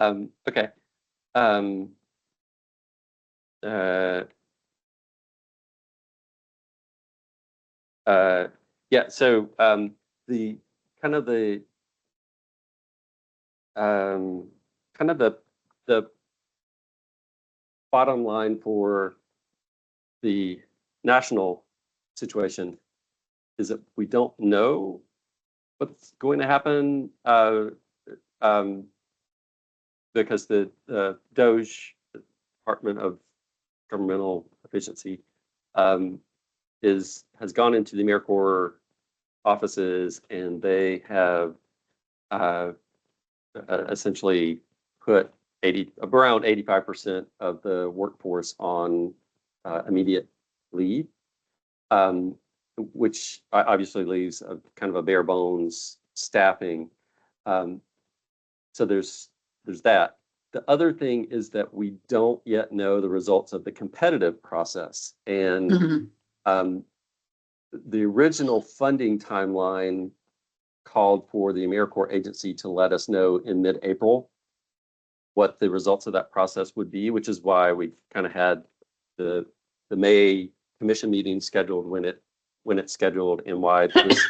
Okay. Um, uh, yeah. So the kind of the kind of the bottom line for the national situation is that we don't know what's going to happen um, because the DOGE, Department of Governmental Efficiency, has gone into the AmeriCorps offices, and they have essentially put around 85% of the workforce on immediate leave, which obviously leaves a kind of a bare bones staffing. So there's that. The other thing is that we don't yet know the results of the competitive process, and the original funding timeline called for the AmeriCorps agency to let us know in mid-April what the results of that process would be, which is why we kind of had the May commission meeting scheduled when it's scheduled, and why this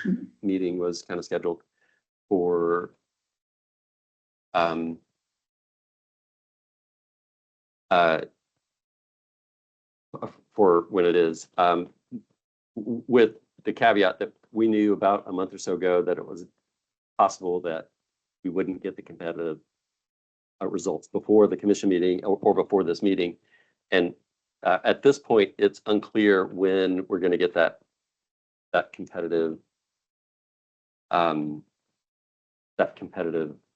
meeting was kind of scheduled for for when it is, with the caveat that we knew about a month or so ago that it was possible that we wouldn't get the competitive results before the commission meeting or before this meeting. And at this point, it's unclear when we're going to get that competitive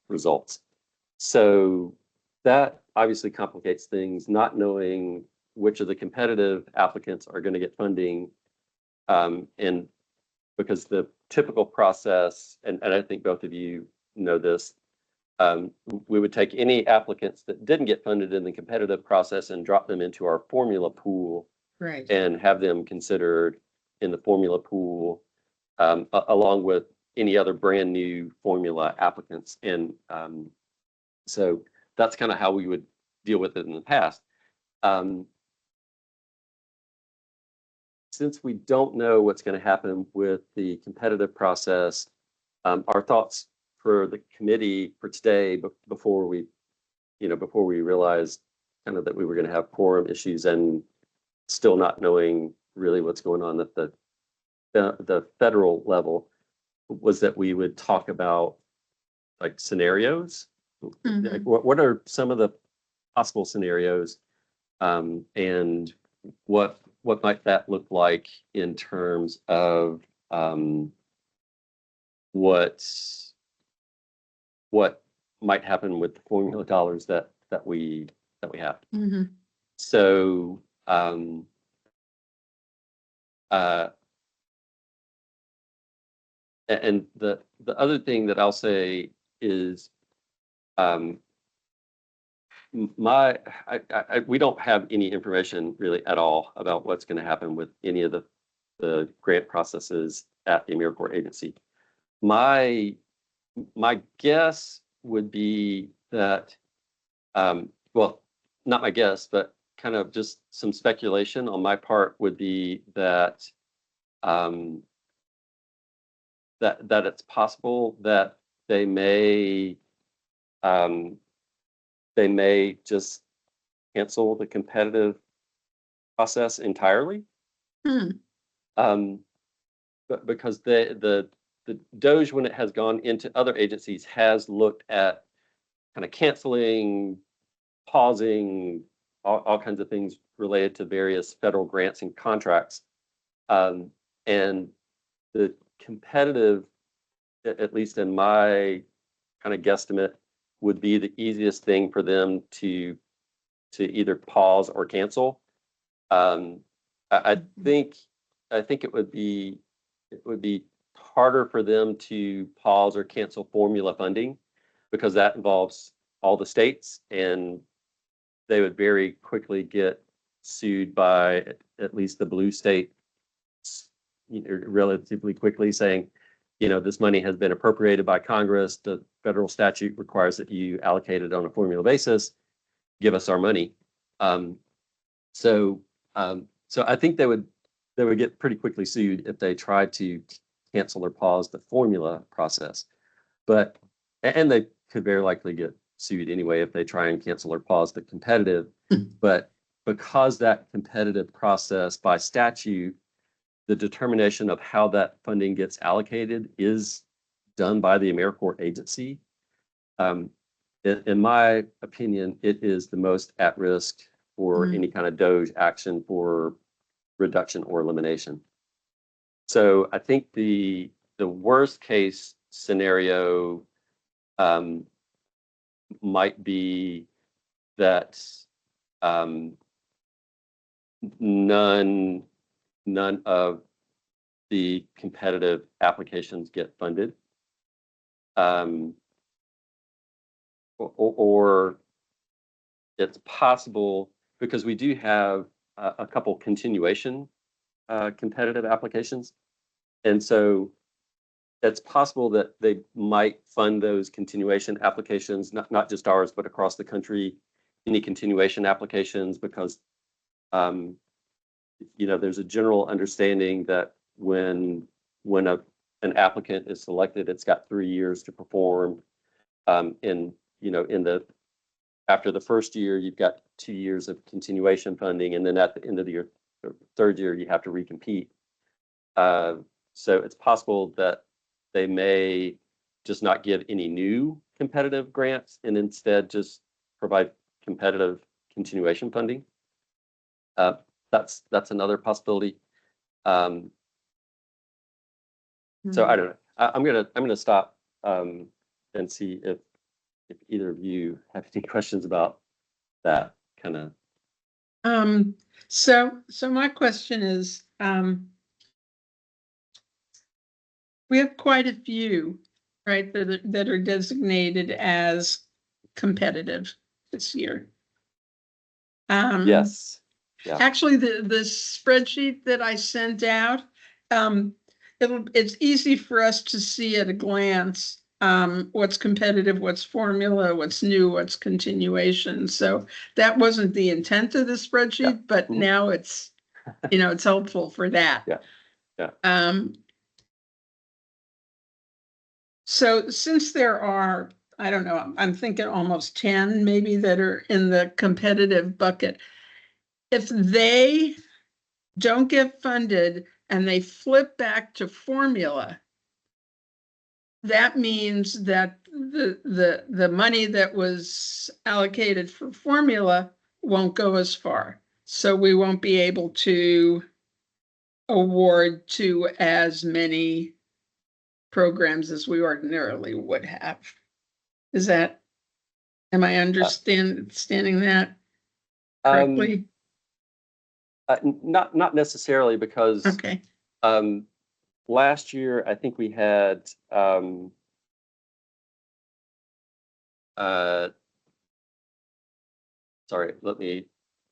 results. So that obviously complicates things, not knowing which of the competitive applicants are going to get funding. And because the typical process, and I think both of you know this, we would take any applicants that didn't get funded in the competitive process and drop them into our formula pool, Right. and have them considered in the formula pool, along with any other brand new formula applicants. And so that's kind of how we would deal with it in the past. Since we don't know what's going to happen with the competitive process, our thoughts for the committee for today, before we realized kind of that we were going to have quorum issues and still not knowing really what's going on at the federal level, was that we would talk about like scenarios. Like, what are some of the possible scenarios, and what might that look like in terms of what might happen with the formula dollars that we have. So and the other thing that I'll say is, we don't have any information really at all about what's going to happen with any of the grant processes at the AmeriCorps agency. My guess would be that, well, not my guess, but kind of just some speculation on my part would be that that it's possible that they may just cancel the competitive process entirely. But because the DOGE, when it has gone into other agencies, has looked at kind of canceling, pausing, all kinds of things related to various federal grants and contracts. And the competitive, at least in my kind of guesstimate, would be the easiest thing for them to either pause or cancel. I think it would be harder for them to pause or cancel formula funding, because that involves all the states, and they would very quickly get sued by at least the blue state, relatively quickly, saying, this money has been appropriated by Congress. The federal statute requires that you allocate it on a formula basis, give us our money. So I think they would get pretty quickly sued if they tried to cancel or pause the formula process. But, and they could very likely get sued anyway if they try and cancel or pause the competitive. But because that competitive process by statute, the determination of how that funding gets allocated is done by the AmeriCorps agency. In my opinion, it is the most at risk for any kind of DOGE action for reduction or elimination. So I think the worst case scenario might be that none of the competitive applications get funded. Or it's possible, because we do have a couple continuation competitive applications. And so it's possible that they might fund those continuation applications, not just ours, but across the country, any continuation applications, because there's a general understanding that when an applicant is selected, it's got 3 years to perform. After the first year, you've got 2 years of continuation funding, and then at the end of the third year, you have to recompete. So it's possible that they may just not give any new competitive grants and instead just provide competitive continuation funding. That's another possibility. So I don't know. I'm gonna stop and see if either of you have any questions about that kind of. So my question is, we have quite a few, right, that are designated as competitive this year. Yes. Yeah. Actually, the spreadsheet that I sent out, it's easy for us to see at a glance what's competitive, what's formula, what's new, what's continuation. So that wasn't the intent of the spreadsheet, but now it's, it's helpful for that. Yeah. So since there are, I don't know, I'm thinking almost 10 maybe that are in the competitive bucket, if they don't get funded and they flip back to formula, that means that the money that was allocated for formula won't go as far. So we won't be able to award to as many programs as we ordinarily would have. Am I understanding that correctly? Not necessarily, because Okay. Last year I think we had sorry, let me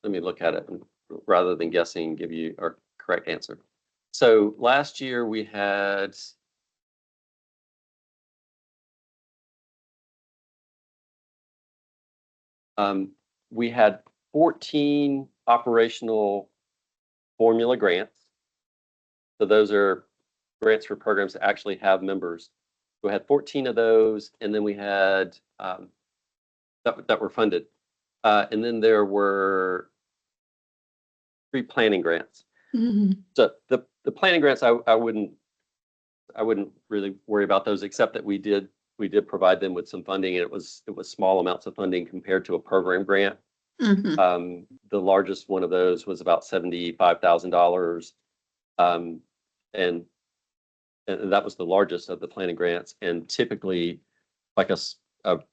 look at it, and rather than guessing, give you our correct answer. So last year we had we had 14 operational formula grants. So those are grants for programs that actually have members. We had 14 of those, and then we had that were funded. And then there were 3 planning grants. So the planning grants, I wouldn't really worry about those, except that we did provide them with some funding, and it was small amounts of funding compared to a program grant. The largest one of those was about $75,000, and that was the largest of the planning grants. And typically, like a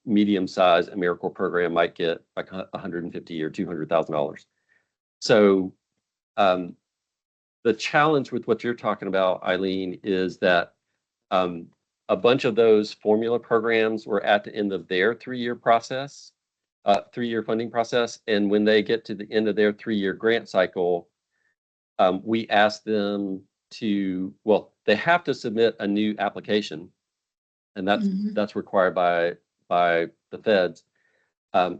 medium-sized AmeriCorps program might get like $150,000 or $200,000. So the challenge with what you're talking about, Eileen, is that a bunch of those formula programs were at the end of their 3-year process, 3-year funding process. And when they get to the end of their 3-year grant cycle, we ask them they have to submit a new application. And that's, Mhm. that's required by the feds.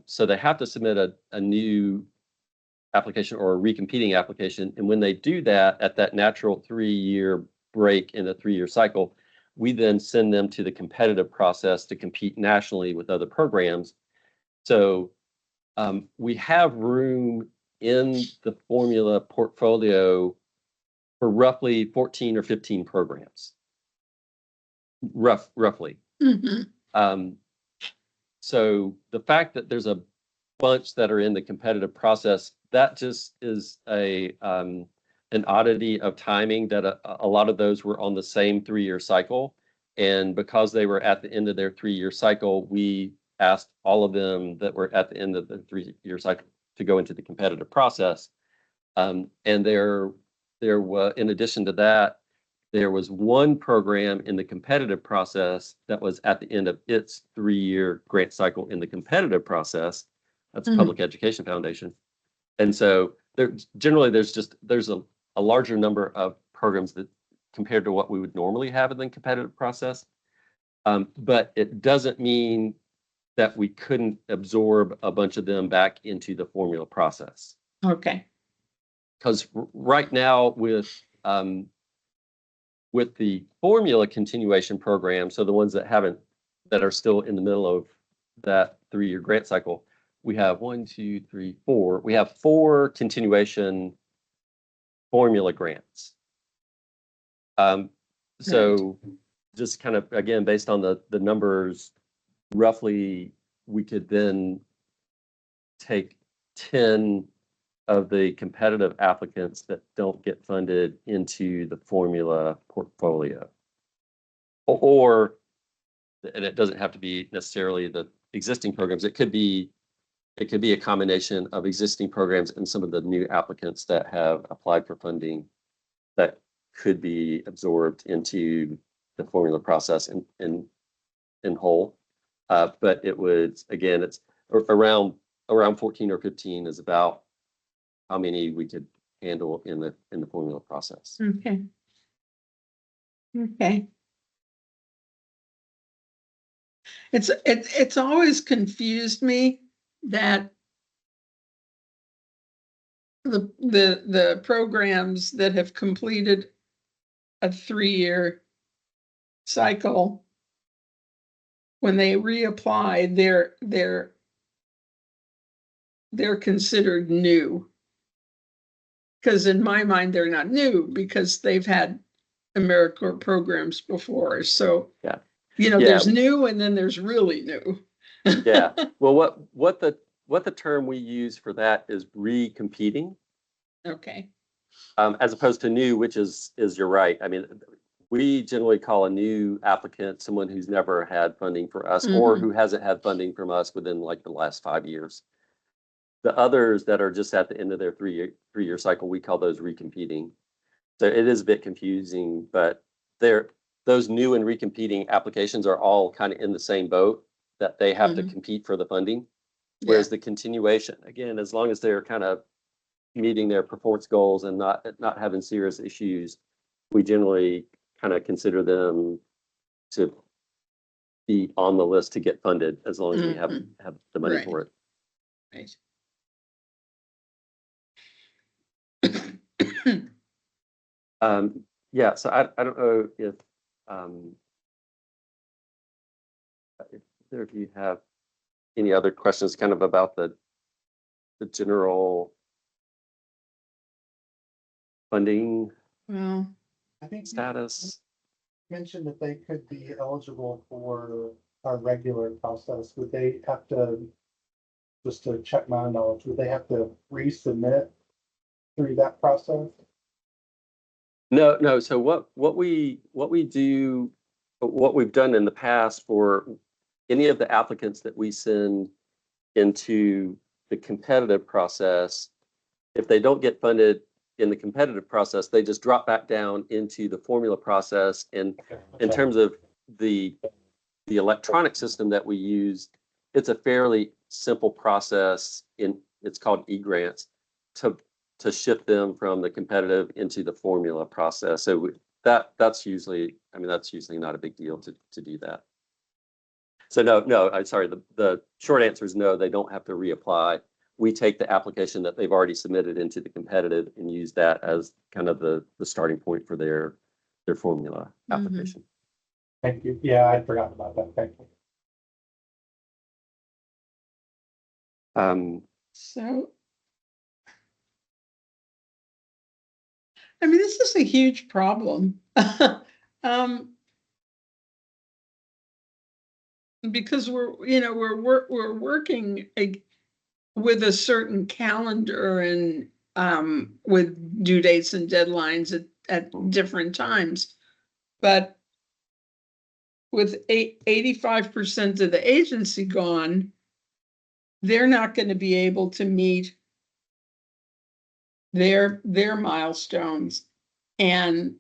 So they have to submit a new application or a recompeting application. And when they do that, at that natural 3-year break in the 3-year cycle, we then send them to the competitive process to compete nationally with other programs. So we have room in the formula portfolio for roughly 14 or 15 programs. Roughly. Mhm. So the fact that there's a bunch that are in the competitive process, that just is an oddity of timing that a lot of those were on the same 3-year cycle. And because they were at the end of their 3-year cycle, we asked all of them that were at the end of the 3-year cycle to go into the competitive process. And there was, in addition to that, there was one program in the competitive process that was at the end of its 3-year grant cycle in the competitive process. That's Mhm. Public Education Foundation. And so there generally there's a larger number of programs that compared to what we would normally have in the competitive process. But it doesn't mean that we couldn't absorb a bunch of them back into the formula process. Okay. Because right now with the formula continuation program, so the ones that are still in the middle of that 3-year grant cycle, we have 1, 2, 3, 4. We have 4 continuation formula grants. So just kind of, again, based on the numbers, roughly we could then take 10 of the competitive applicants that don't get funded into the formula portfolio. Or, and it doesn't have to be necessarily the existing programs. It could be a combination of existing programs and some of the new applicants that have applied for funding that could be absorbed into the formula process in whole. But it would, again, it's around 14 or 15 is about how many we could handle in the formula process. Okay. Okay. It's always confused me that the programs that have completed a 3-year cycle, when they reapply, they're considered new. Because in my mind, they're not new because they've had AmeriCorps programs before. So, Yeah. there's new and then there's really new. Yeah. Well, what the term we use for that is recompeting. Okay. As opposed to new, which is you're right. I mean, we generally call a new applicant someone who's never had funding for us or who hasn't had funding from us within like the last 5 years. The others that are just at the end of their 3-year cycle, we call those recompeting. So it is a bit confusing, but those new and recompeting applications are all kind of in the same boat that they have to compete for the funding. Whereas the continuation, again, as long as they're kind of meeting their performance goals and not having serious issues, we generally kind of consider them to be on the list to get funded as long as we have the money Right. for it. Right. Yeah, so I don't know if either of you have any other questions kind of about the general funding Well, I think you status. mentioned that they could be eligible for our regular process. Would they have to, just to check my knowledge, would they have to resubmit through that process? No. So what we do, what we've done in the past for any of the applicants that we send into the competitive process, if they don't get funded in the competitive process, they just drop back down into the formula process. And in terms of the electronic system that we use, it's a fairly simple process. It's called eGrants to shift them from the competitive into the formula process. So that's usually not a big deal to do that. So no, I'm sorry. The short answer is no, they don't have to reapply. We take the application that they've already submitted into the competitive and use that as kind of the starting point for their formula Mhm. application. Thank you. Yeah, I'd forgotten about that. Thank you. So. I mean, this is a huge problem. Because we're working with a certain calendar and with due dates and deadlines at different times. But with 85% of the agency gone, they're not going to be able to meet their milestones. And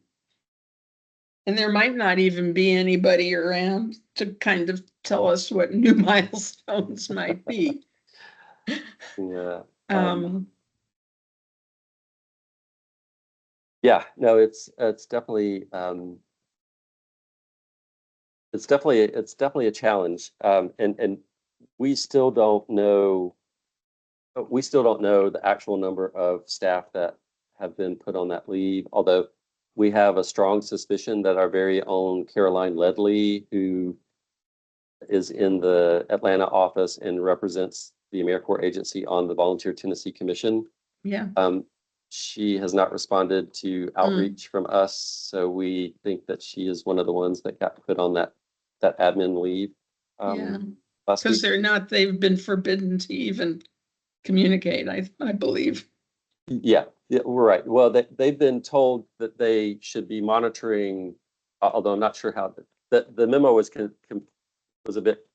there might not even be anybody around to kind of tell us what new milestones might be. Yeah. Um, Yeah, no, it's definitely it's definitely a challenge. And we still don't know the actual number of staff that have been put on that leave, although we have a strong suspicion that our very own Caroline Ledley, who is in the Atlanta office and represents the AmeriCorps agency on the Volunteer Tennessee Commission, yeah. she has not responded to outreach from us, so we think that she is one of the ones that got put on that admin leave. Yeah. Last Because week. they've been forbidden to even communicate, I believe. Yeah, we're right. Well, they've been told that they should be monitoring, although I'm not sure how the memo was was a bit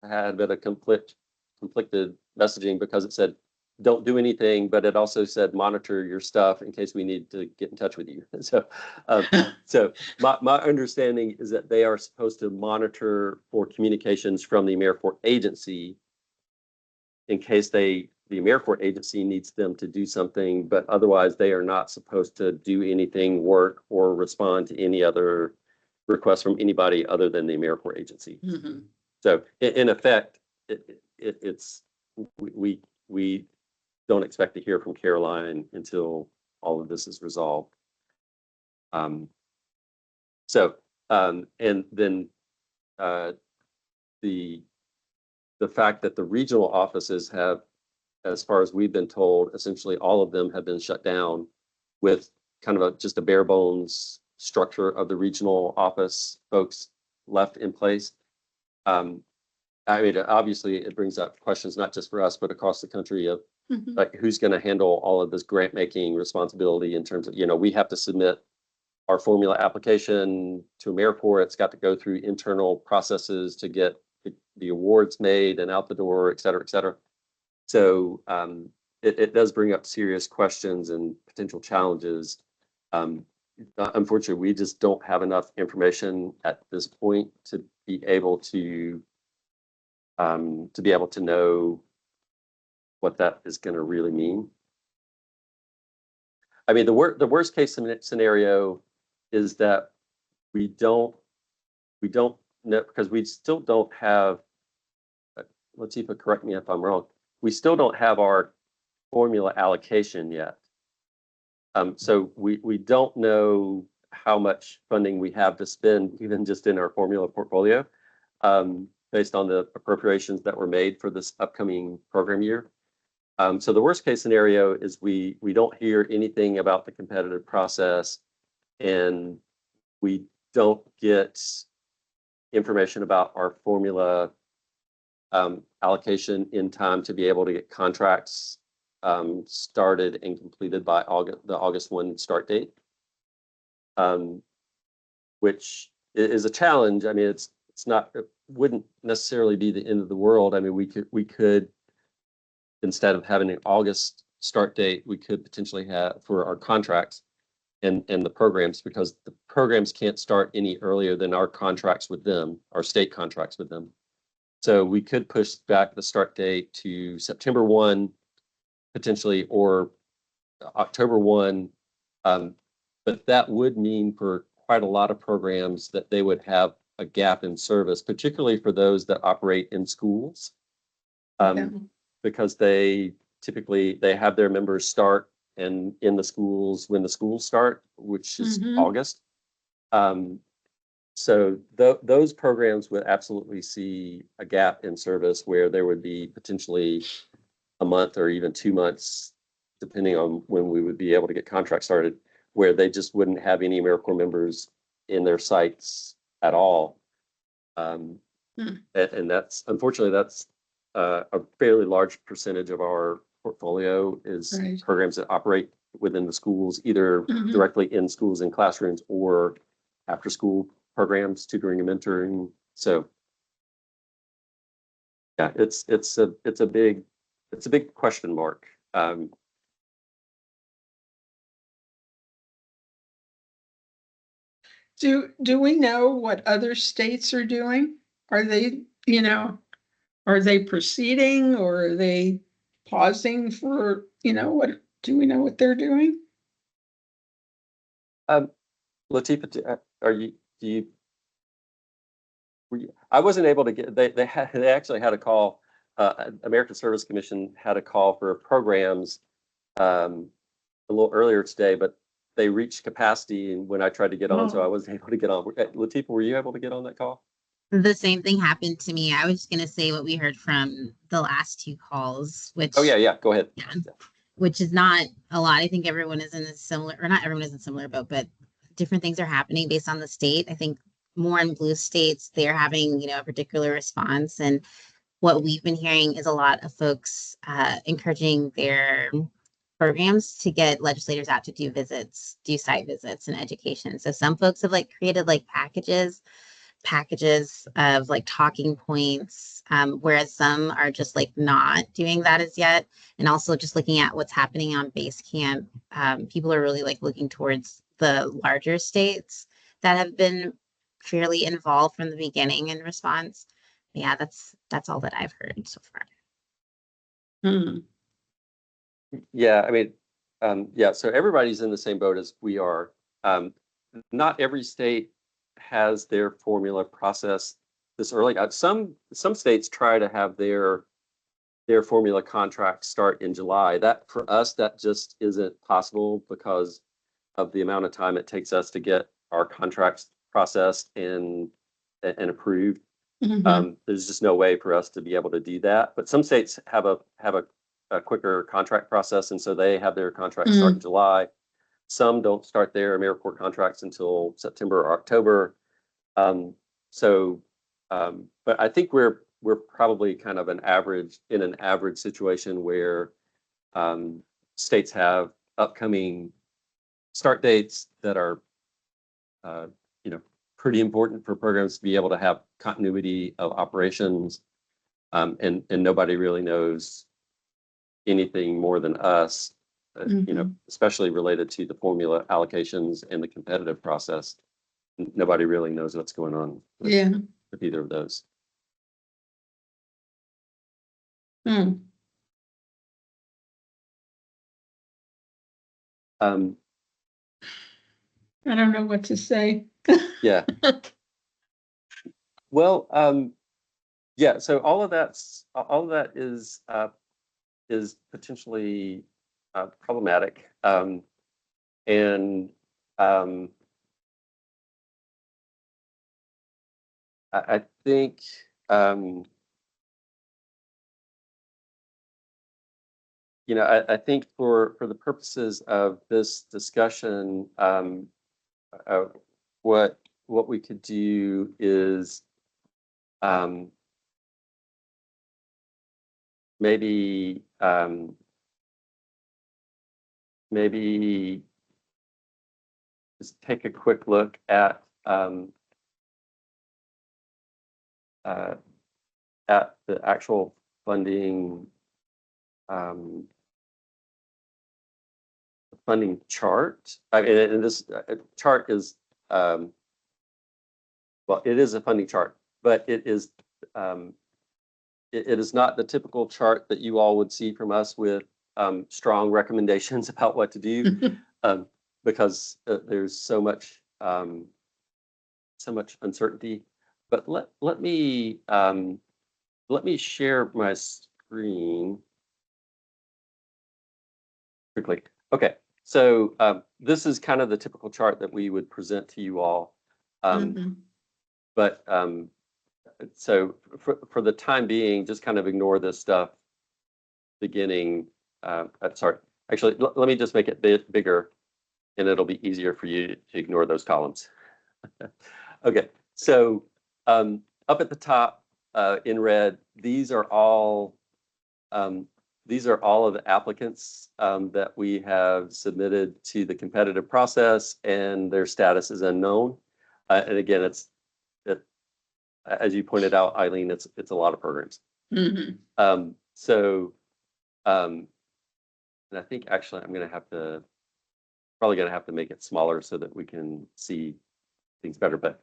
had a bit of conflicted messaging because it said don't do anything, but it also said monitor your stuff in case we need to get in touch with you. So my understanding is that they are supposed to monitor for communications from the AmeriCorps agency in case the AmeriCorps agency needs them to do something, but otherwise they are not supposed to do anything, work, or respond to any other requests from anybody other than the AmeriCorps agency. Mhm. So in effect, it's we don't expect to hear from Caroline until all of this is resolved. And then the fact that the regional offices have, as far as we've been told, essentially all of them have been shut down with kind of just a bare bones structure of the regional office folks left in place. I mean, obviously it brings up questions, not just for us, but across the country of like, who's going to handle all of this grant making responsibility in terms of, we have to submit our formula application to AmeriCorps. It's got to go through internal processes to get the awards made and out the door, et cetera, et cetera. So it does bring up serious questions and potential challenges. Unfortunately, we just don't have enough information at this point to be able to know what that is going to really mean. I mean, the worst case scenario is that we don't know, because we still don't have, Latifa, correct me if I'm wrong, we still don't have our formula allocation yet. So we don't know how much funding we have to spend, even just in our formula portfolio, based on the appropriations that were made for this upcoming program year. So the worst case scenario is we don't hear anything about the competitive process, and we don't get information about our formula allocation in time to be able to get contracts started and completed by the August 1 start date, which is a challenge. I mean, it wouldn't necessarily be the end of the world. I mean, we could instead of having an August start date, we could potentially have for our contracts and the programs, because the programs can't start any earlier than our contracts with them, our state contracts with them. So we could push back the start date to September 1, potentially, or October 1. But that would mean for quite a lot of programs that they would have a gap in service, particularly for those that operate in schools. Yeah. Because they typically, they have their members start and in the schools when the schools start, which is Mhm. August. So those programs would absolutely see a gap in service where there would be potentially a month or even 2 months, depending on when we would be able to get contracts started, where they just wouldn't have any AmeriCorps members in their sites at all. And that's, unfortunately, that's a fairly large percentage of our portfolio is Right. programs that operate within the schools, either Mhm. directly in schools and classrooms or after school programs, tutoring and mentoring. So yeah, it's a big question mark. Do we know what other states are doing? Are they, are they proceeding or are they pausing for, what, do we know what they're doing? Latifa, are you, do you, I wasn't able to get, they actually had a call, American Service Commission had a call for programs, a little earlier today, but they reached capacity and when I tried to get on, so I wasn't able to get on. Latifa, were you able to get on that call? The same thing happened to me. I was just gonna say what we heard from the last two calls, which Oh, yeah, go ahead. yeah, which is not a lot. I think everyone is in a similar, or not everyone is in a similar boat, but different things are happening based on the state. I think more in blue states, they're having, a particular response. And what we've been hearing is a lot of folks encouraging their programs to get legislators out to do visits, do site visits and education. So some folks have like created like packages of like talking points, whereas some are just like not doing that as yet. And also just looking at what's happening on base camp, people are really like looking towards the larger states that have been fairly involved from the beginning in response. Yeah, that's all that I've heard so far. Hmm. Yeah, I mean, yeah, so everybody's in the same boat as we are. Not every state has their formula process this early. Some states try to have their formula contracts start in July. That for us, that just isn't possible because of the amount of time it takes us to get our contracts processed and approved. Mhm. There's just no way for us to be able to do that. But some states have a quicker contract process, and so they have their contracts start in July. Some don't start their AmeriCorps contracts until September or October. So, but I think we're probably kind of in an average situation where states have upcoming start dates that are, uh, pretty important for programs to be able to have continuity of operations. And nobody really knows anything more than us, especially related to the formula allocations and the competitive process. Nobody really knows what's going on Yeah. with either of those. Hmm. Um, I don't know what to say. yeah. Well, yeah. So all of that is potentially problematic, and I think I think for the purposes of this discussion, uh, what we could do is um, maybe maybe just take a quick look uh, at the actual funding chart. I mean, and this chart is well, it is a funding chart, but it is it is not the typical chart that you all would see from us with strong recommendations about what to do, because there's so much uncertainty. But let me share my screen quickly. Okay, so this is kind of the typical chart that we would present to you all. Mhm. But so for the time being, just kind of ignore this stuff beginning. Sorry, actually, let me just make it bigger, and it'll be easier for you to ignore those columns. Okay, so up at the top in red, these are all of the applicants that we have submitted to the competitive process, and their status is unknown. And again, as you pointed out, Eileen, it's a lot of programs. Mhm. So, and I think actually I'm probably gonna have to make it smaller so that we can see things better. But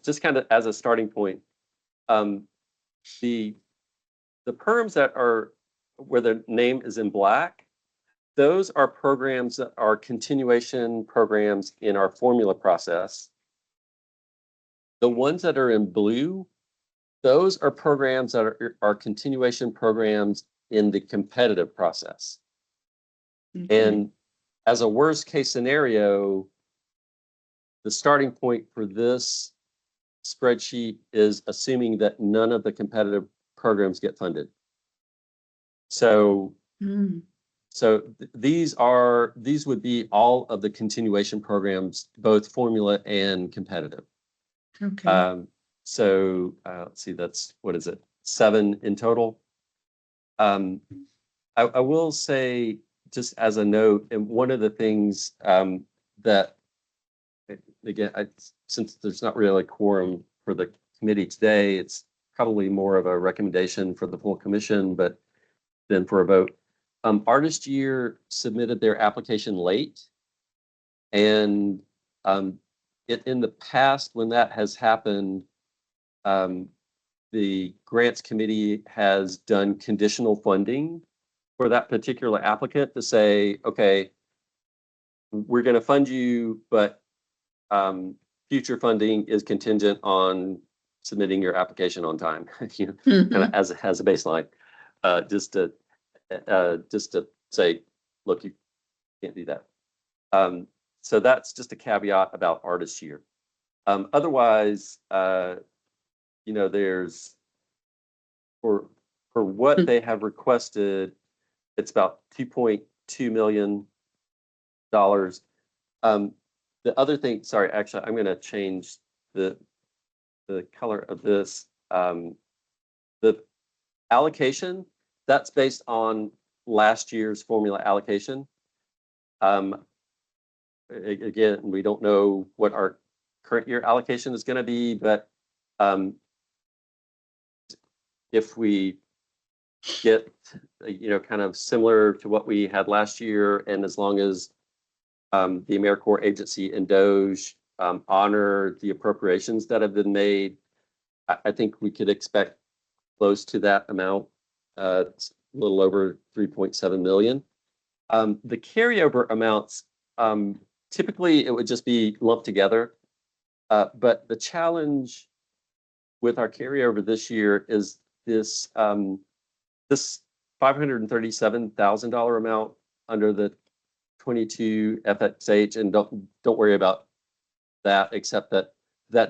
just kind of as a starting point, the programs that are where the name is in black, those are programs that are continuation programs in our formula process. The ones that are in blue, those are programs that are continuation programs in the competitive process. Okay. And as a worst case scenario, the starting point for this spreadsheet is assuming that none of the competitive programs get funded. So Mm. these would be all of the continuation programs, both formula and competitive. Okay. Let's see, what is it? 7 in total. I will say, just as a note, and one of the things that, again, since there's not really a quorum for the committee today, it's probably more of a recommendation for the full commission, but then for a vote. Artist Year submitted their application late. And in the past, when that has happened, the grants committee has done conditional funding for that particular applicant to say, okay, we're going to fund you, but future funding is contingent on submitting your application on time, you know, kind of Mhm. as a baseline, just to say, look, you can't do that. So that's just a caveat about Artist Year. Otherwise, you know, there's for what they have requested, it's about $2.2 million. The other thing, sorry, actually, I'm going to change the color of this. The allocation, that's based on last year's formula allocation. Again, we don't know what our current year allocation is going to be, but if we get, you know, kind of similar to what we had last year, and as long as the AmeriCorps agency and DOJ honor the appropriations that have been made, I think we could expect close to that amount, it's a little over 3.7 million. The carryover amounts, typically it would just be lumped together. But the challenge with our carryover this year is this $537,000 amount under the 22 FXH, and don't worry about that, except that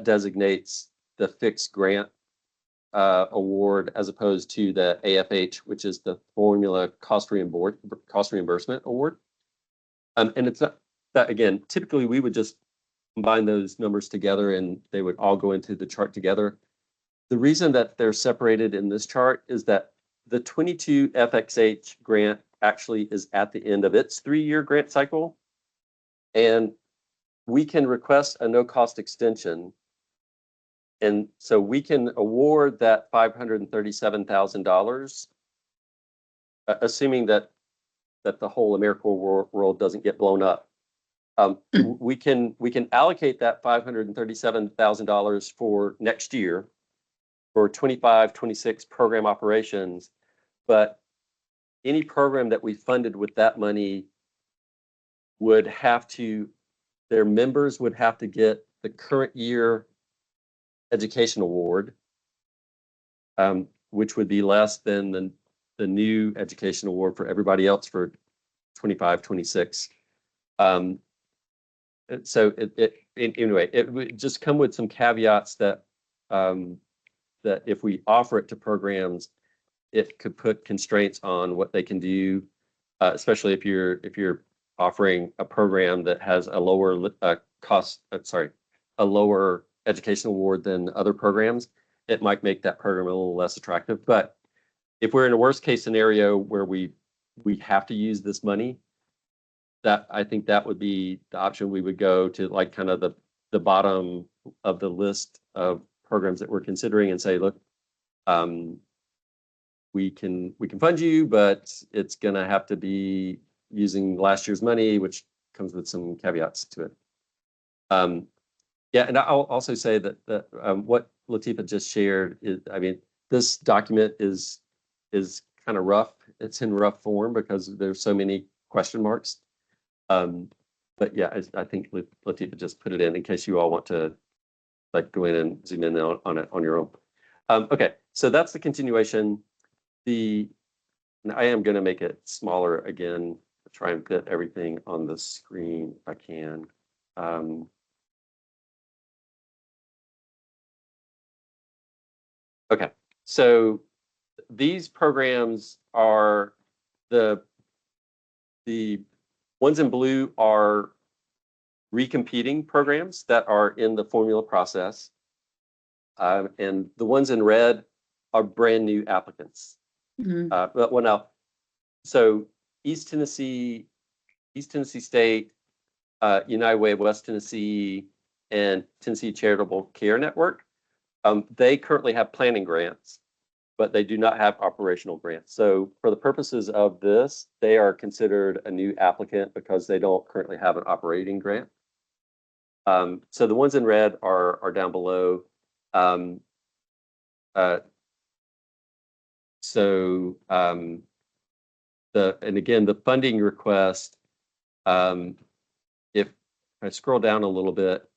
designates the fixed grant award as opposed to the AFH, which is the formula cost reimbursement award. And it's not that, again, typically we would just combine those numbers together and they would all go into the chart together. The reason that they're separated in this chart is that the 22 FXH grant actually is at the end of its 3-year grant cycle. And we can request a no-cost extension. And so we can award that $537,000, assuming that the whole AmeriCorps world doesn't get blown up. We can allocate that $537,000 for next year for 25-26 program operations, but any program that we funded with that money would have to, their members would have to get the current year education award, which would be less than the new education award for everybody else for 25, 26. So anyway, it would just come with some caveats that that if we offer it to programs, it could put constraints on what they can do, especially if you're offering a program that has a lower a lower education award than other programs. It might make that program a little less attractive. But if we're in a worst case scenario where we have to use this money, that I think that would be the option we would go to, like kind of the bottom of the list of programs that we're considering and say, look, we can fund you, but it's gonna have to be using last year's money, which comes with some caveats to it. Yeah, and I'll also say that what Latifa just shared is, I mean, this document is kind of rough. It's in rough form because there's so many question marks. But yeah, I think Latifa just put it in case you all want to like go in and zoom in on it on your own. Okay, so that's the continuation. And I am going to make it smaller again to try and fit everything on the screen if I can. Okay, so these programs are the ones in blue are recompeting programs that are in the formula process. And the ones in red are brand new applicants. But well, now, so East Tennessee State, United Way of West Tennessee, and Tennessee Charitable Care Network, they currently have planning grants, but they do not have operational grants. So for the purposes of this, they are considered a new applicant because they don't currently have an operating grant. So the ones in red are down below. And again, the funding request, if I scroll down a little bit,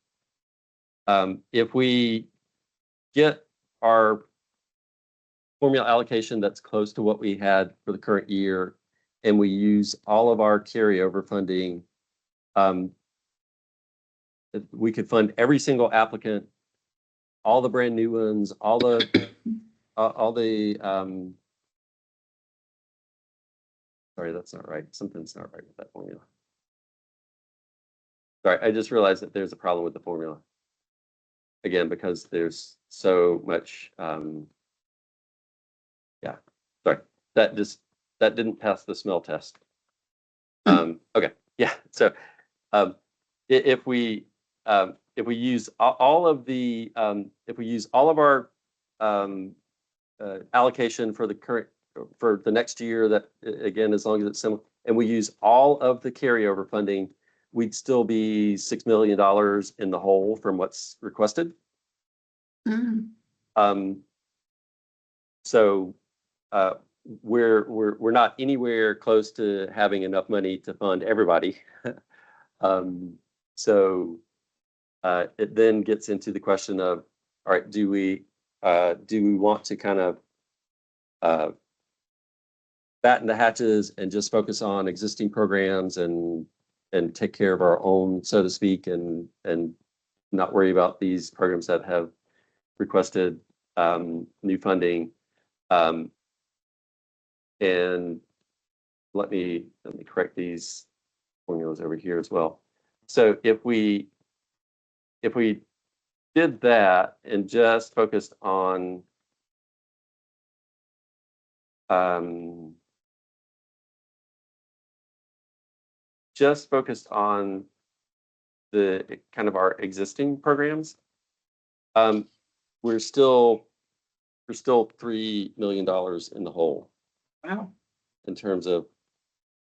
if we get our formula allocation that's close to what we had for the current year, and we use all of our carryover funding, we could fund every single applicant, all the brand new ones, all the sorry, that's not right. Something's not right with that formula. Sorry, I just realized that there's a problem with the formula. Again, because there's so much, yeah, sorry, that didn't pass the smell test. Okay, yeah, so if we use all of the, if we use all of our allocation for the current, for the next year, that again, as long as it's similar, and we use all of the carryover funding, we'd still be $6 million in the hole from what's requested. So we're not anywhere close to having enough money to fund everybody. So it then gets into the question of, all right, do we want to kind of batten the hatches and just focus on existing programs and take care of our own, so to speak, and not worry about these programs that have requested new funding? And let me correct these formulas over here as well. So if we did that and just focused on the kind of our existing programs, we're still $3 million in the hole. Wow. In terms of,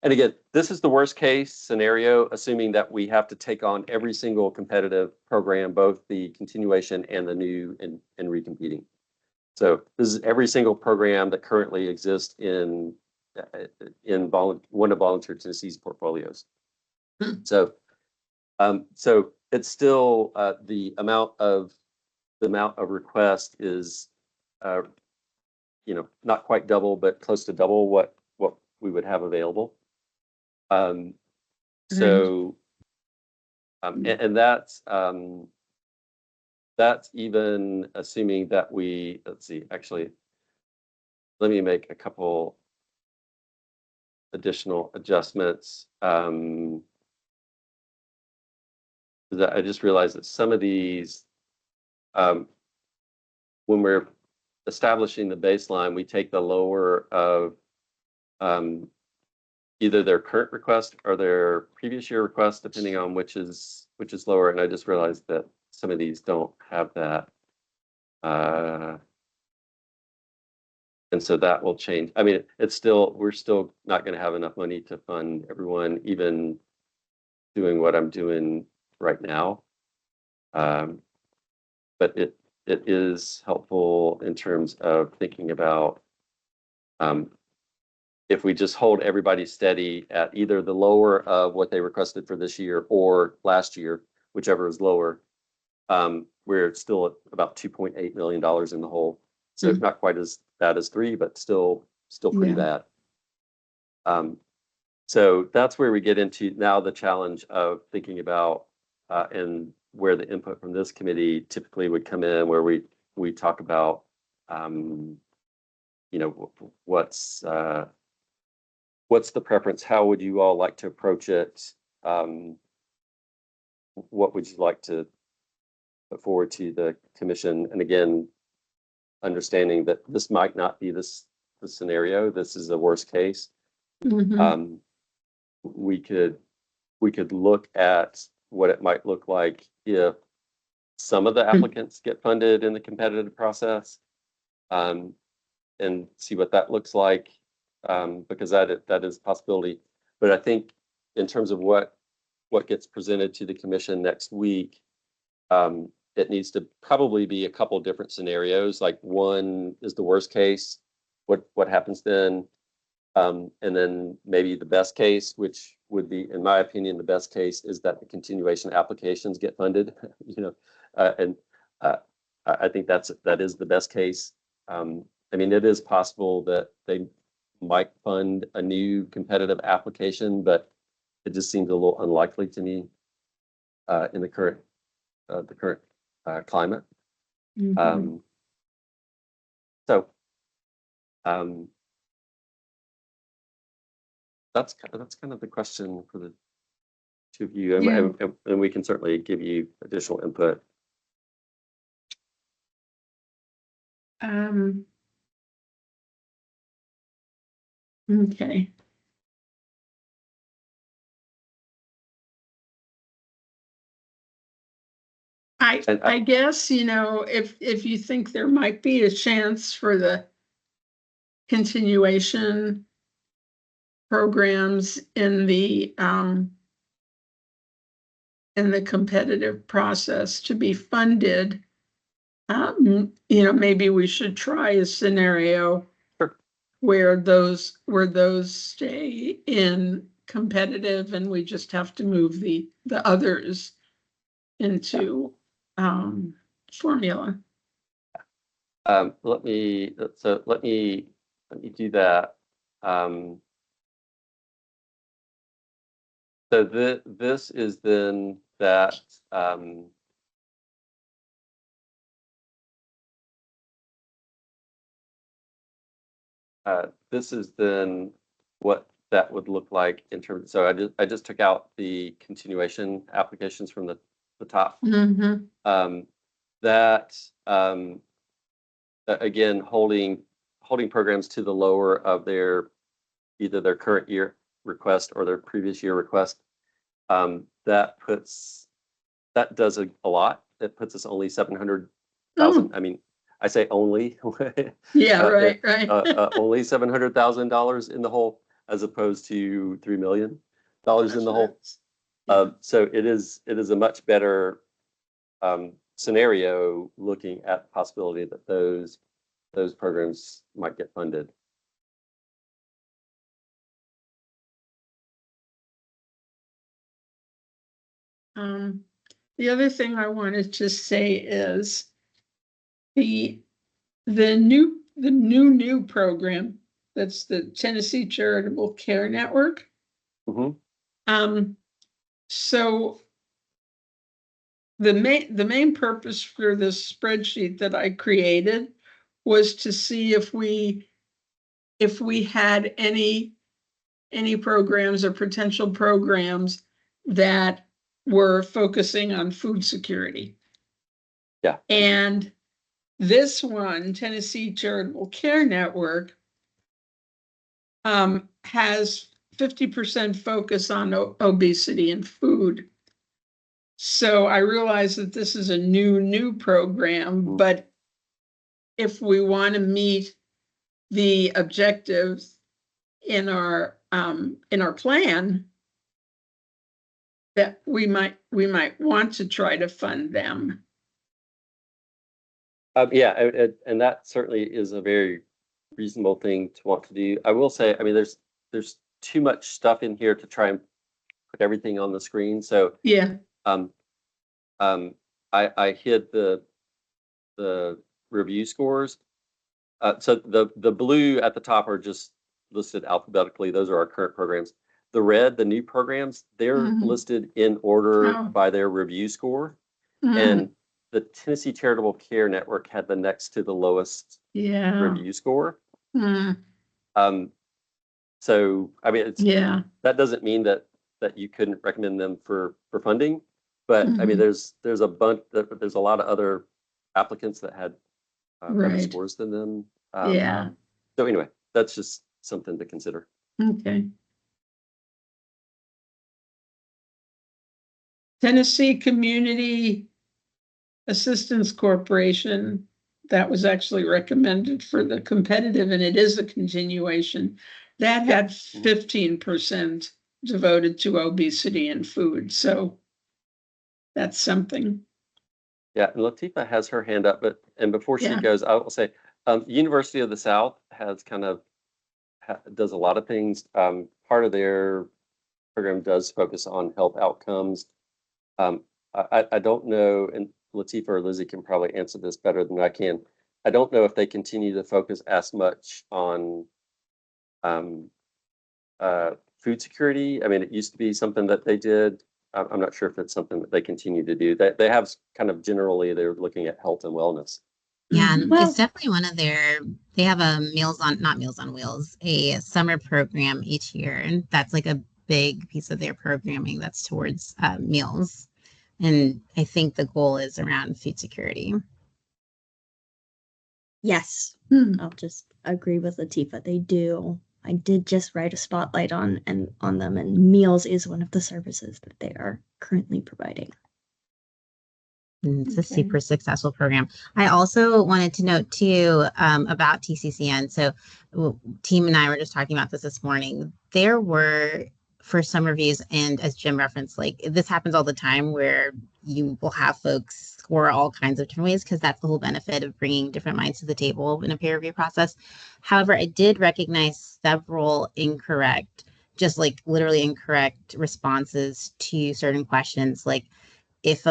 and again, this is the worst case scenario, assuming that we have to take on every single competitive program, both the continuation and the new and recompeting. So this is every single program that currently exists in one of Volunteer Tennessee's portfolios. So it's still the amount of the amount of request is, not quite double, but close to double what we would have available. So, and that's even assuming that let's see, actually, let me make a couple additional adjustments. I just realized that some of these, when we're establishing the baseline, we take the lower of either their current request or their previous year request, depending on which is lower. And I just realized that some of these don't have that. And so that will change. I mean, we're still not going to have enough money to fund everyone, even doing what I'm doing right now. But it is helpful in terms of thinking about if we just hold everybody steady at either the lower of what they requested for this year or last year, whichever is lower, we're still at about $2.8 million in the hole. So not quite as bad as 3, but still pretty bad. So that's where we get into now the challenge of thinking about and where the input from this committee typically would come in, where we talk about what's the preference? How would you all like to approach it? What would you like to put forward to the commission? And again, understanding that this might not be the scenario. This is a worst case. We could look at what it might look like if some of the applicants get funded in the competitive process, and see what that looks like, because that is a possibility. But I think in terms of what gets presented to the commission next week, it needs to probably be a couple different scenarios. Like, one is the worst case, what happens then, and then maybe the best case, which would be, in my opinion, the best case is that the continuation applications get funded. And I think that is the best case. I mean, it is possible that they might fund a new competitive application, but it just seems a little unlikely to me in the current climate. So that's kind of the question for the two of you, and we can certainly give you additional input. Okay. I guess, if you think there might be a chance for the continuation programs in the competitive process to be funded, maybe we should try a scenario where those stay in competitive and we just have to move the others into formula. Let me do that. So this is then that this is then what that would look like in terms. So I just took out the continuation applications from the top. Again, holding programs to the lower of either their current year request or their previous year request. That does a lot. It puts us only 700,000. I mean, I say only. Yeah, right. Only $700,000 in the hole, as opposed to $3 million in the hole. So it is a much better scenario, looking at the possibility that those programs might get funded. The other thing I wanted to say is The, the new program, that's the Tennessee Charitable Care Network. Mhm. So the main purpose for this spreadsheet that I created was to see if we had any programs or potential programs that were focusing on food security. Yeah. And this one, Tennessee Charitable Care Network, has 50% focus on obesity and food. So I realize that this is a new program, Mm. but if we want to meet the objectives in our plan, that we might want to try to fund them. Yeah, and that certainly is a very reasonable thing to want to do. I will say, I mean, there's too much stuff in here to try and put everything on the screen. So Yeah, um, I hid the review scores. So the blue at the top are just listed alphabetically. Those are our current programs. The red, the new programs, they're Mhm. listed in order Oh. by their review score. Mm, And the Tennessee Charitable Care Network had the next to the lowest yeah, review score. mm, So I mean, yeah, that doesn't mean that you couldn't recommend them for funding, but I mean, Mhm. there's a bunch there's a lot of other applicants that had better Right. scores than them. Yeah, So anyway, that's just something to consider. okay. Tennessee Community Assistance Corporation, that was actually recommended for the competitive, and it is a continuation. That Yeah. had 15% devoted to obesity and food, so that's something. Yeah, and Latifa has her hand up, and before she Yeah. goes, I will say, University of the South has kind of does a lot of things. Part of their program does focus on health outcomes. I don't know, and Latifa or Lizzie can probably answer this better than I can. I don't know if they continue to focus as much on um, food security. I mean, it used to be something that they did. I'm not sure if it's something that they continue to do. They have kind of generally they're looking at health and wellness. Yeah, Mhm. and Well, it's definitely one of their, they have a not Meals on Wheels, a summer program each year. And that's like a big piece of their programming that's towards meals. And I think the goal is around food security. Yes, hmm, I'll just agree with Latifa. They do. I did just write a spotlight on them, and meals is one of the services that they are currently providing. And it's a Okay. super successful program. I also wanted to note too about TCCN. So, team and I were just talking about this morning. There were for some reviews, and as Jim referenced, like this happens all the time where you will have folks score all kinds of different ways because that's the whole benefit of bringing different minds to the table in a peer review process. However, I did recognize several incorrect, just like literally incorrect responses to certain questions, like if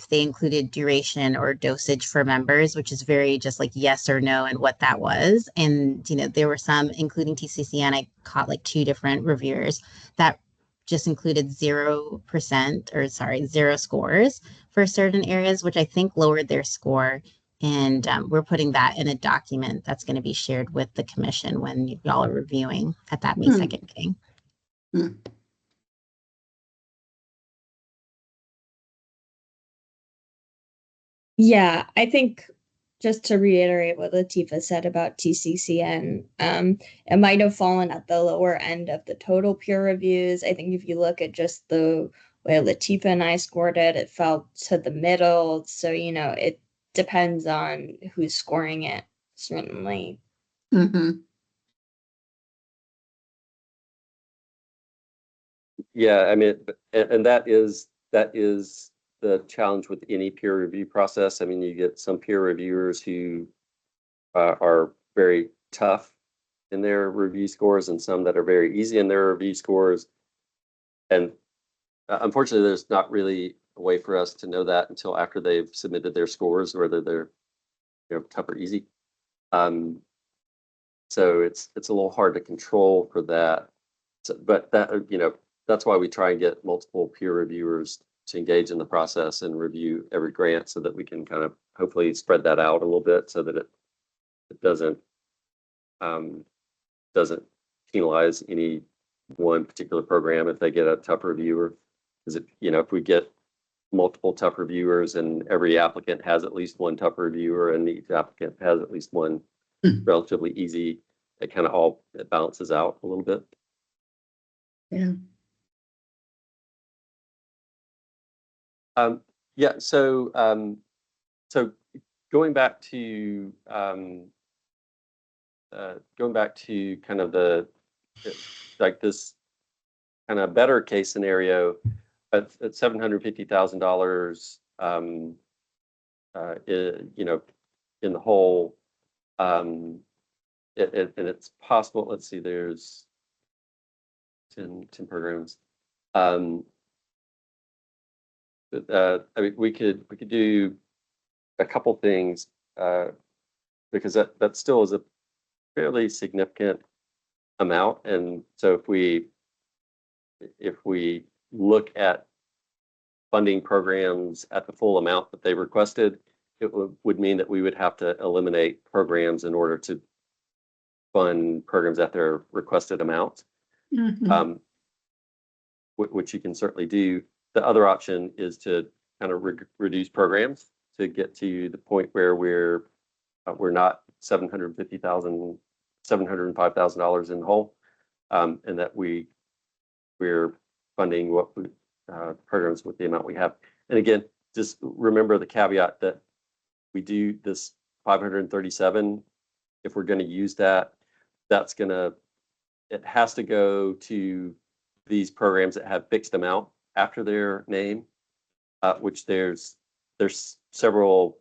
they included duration or dosage for members, which is very just like yes or no and what that was. And there were some, including TCCN, I caught like 2 different reviewers that just included 0% or sorry, 0 scores for certain areas, which I think lowered their score. And we're putting that in a document that's going to be shared with the commission when y'all are reviewing at that May 2nd meeting. Yeah, I think just to reiterate what Latifa said about TCCN, it might have fallen at the lower end of the total peer reviews. I think if you look at just the way Latifa and I scored it, it fell to the middle. So, it depends on who's scoring it, certainly. Mhm. Yeah, I mean, and that is the challenge with any peer review process. I mean, you get some peer reviewers who are very tough in their review scores, and some that are very easy in their review scores. And unfortunately, there's not really a way for us to know that until after they've submitted their scores, whether they're tough or easy. So it's a little hard to control for that. So, but that, that's why we try and get multiple peer reviewers to engage in the process and review every grant so that we can kind of hopefully spread that out a little bit so that it doesn't penalize any one particular program if they get a tough reviewer. Because if we get multiple tough reviewers and every applicant has at least one tough reviewer and each applicant has at least one relatively easy, it kind of it balances out a little bit. Yeah. Yeah. So going back to kind of this kind of better case scenario at $750,000, in the whole, and it's possible. Let's see, there's 10 programs. I mean, we could do a couple things because that still is a fairly significant amount, and so if we look at funding programs at the full amount that they requested, it would mean that we would have to eliminate programs in order to fund programs at their requested amount. Mhm. Which you can certainly do. The other option is to kind of reduce programs to get to the point where we're not $705,000 in the hole, and that we're funding programs with the amount we have. And again, just remember the caveat that we do this 537. If we're going to use that, it has to go to these programs that have fixed amount after their name, which there's several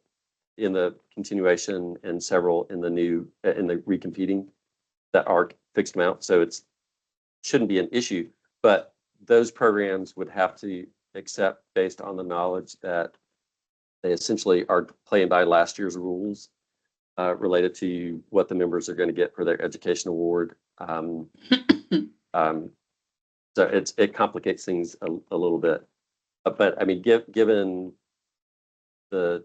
in the continuation and several in the recompeting that are fixed amount. So it shouldn't be an issue, but those programs would have to accept based on the knowledge that they essentially are playing by last year's rules related to what the members are going to get for their education award. So it complicates things a little bit, but I mean, given the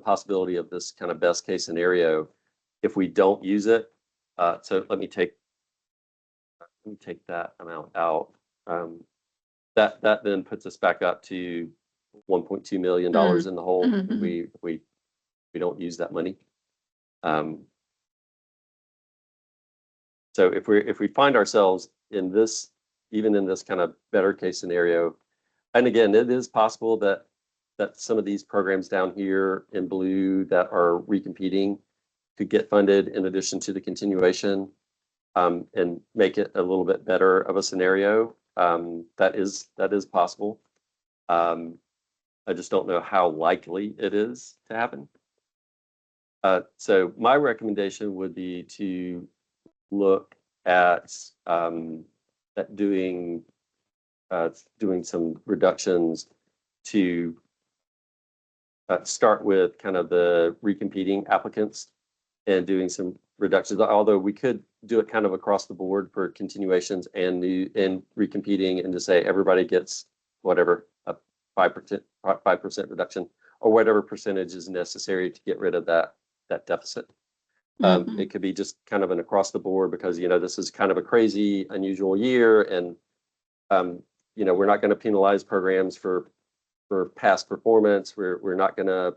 possibility of this kind of best case scenario, if we don't use it, so let me take that amount out. That then puts us back up to $1.2 million in the hole. Mhm. We don't use that money. So if we find ourselves in this, even in this kind of better case scenario, and again, it is possible that some of these programs down here in blue that are recompeting could get funded in addition to the continuation, and make it a little bit better of a scenario. That is possible. I just don't know how likely it is to happen. So my recommendation would be to look at doing some reductions to start with kind of the recompeting applicants and doing some reductions, although we could do it kind of across the board for continuations and recompeting, and to say everybody gets whatever, a 5% reduction or whatever percentage is necessary to get rid of that deficit. It could be just kind of an across the board because, this is kind of a crazy, unusual year. And, we're not going to penalize programs for past performance. We're not going to,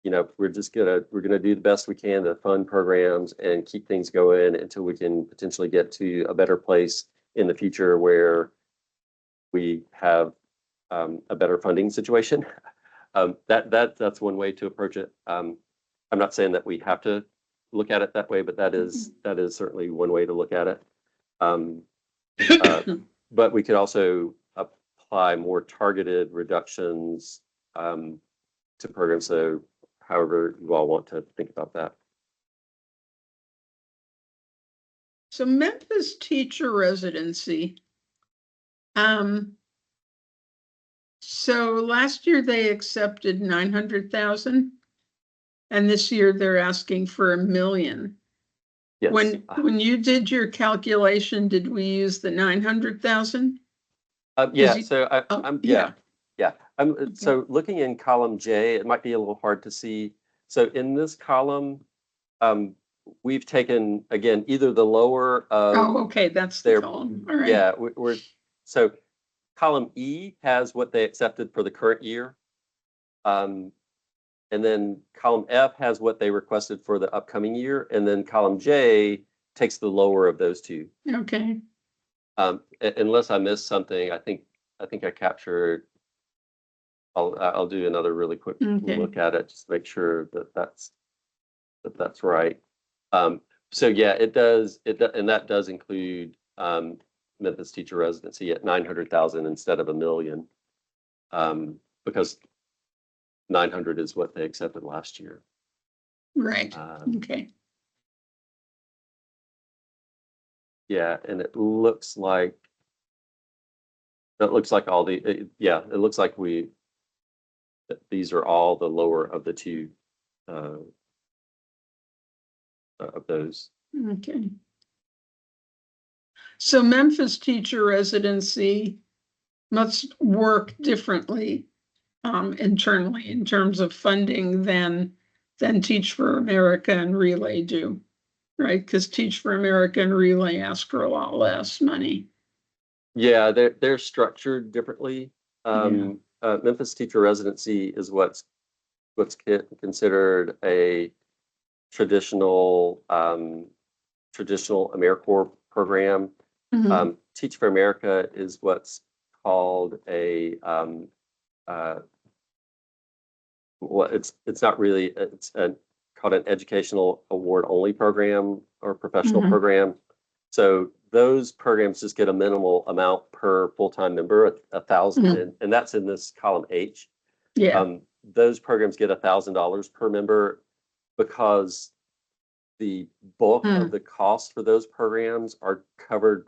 we're going to do the best we can to fund programs and keep things going until we can potentially get to a better place in the future where we have a better funding situation. That's one way to approach it. I'm not saying that we have to look at it that way, but that is certainly one way to look at it. But we could also apply more targeted reductions to programs. So however you all want to think about that. So Memphis teacher residency. So last year they accepted 900,000. And this year they're asking for 1 million. Yes. When you did your calculation, did we use the 900,000? Yeah, you- so Oh, I'm, yeah. yeah. So looking in column J, it might be a little hard to see. So in this column, we've taken, again, either the lower Oh, of okay, that's the their, column. All right. yeah, so column E has what they accepted for the current year. And then column F has what they requested for the upcoming year. And then column J takes the lower of those two. Okay. Unless I missed something, I think I captured. I'll do another really quick Okay. look at it, just to make sure that that's right. So yeah, and that does include Memphis teacher residency at 900,000 instead of 1 million. Because 900 is what they accepted last year. Right. Um, Okay. Yeah, and it looks like all the, yeah, it looks like these are all the lower of the two of those. Okay. So Memphis teacher residency must work differently internally in terms of funding than Teach for America and Relay do, right? Because Teach for America and Relay ask for a lot less money. Yeah, they're structured differently. Memphis teacher residency is what's considered a traditional AmeriCorps program. Mhm. Teach for America is what's called a well, it's not really, it's called an educational award only program or professional Mhm. program. So those programs just get a minimal amount per full-time member, 1,000, Mhm. and that's in this column H. Yeah. Those programs get $1,000 per member because the bulk of the costs for those programs are covered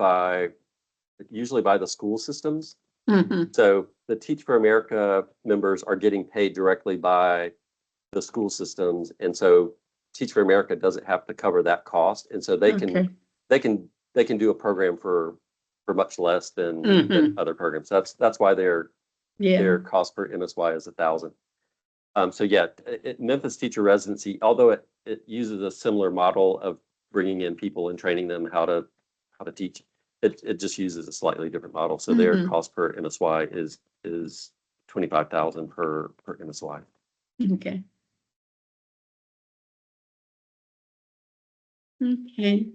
usually by the school systems. Mhm. So the Teach for America members are getting paid directly by the school systems, and so Teach for America doesn't have to cover that cost, and so they Okay. can do a program for much less than Mhm. other programs. That's why their Yeah. cost per MSY is 1,000. So yeah, Memphis teacher residency, although it uses a similar model of bringing in people and training them how to teach, it just uses a slightly different model. So their Mhm. cost per MSY is 25,000 per MSY. Okay. Okay.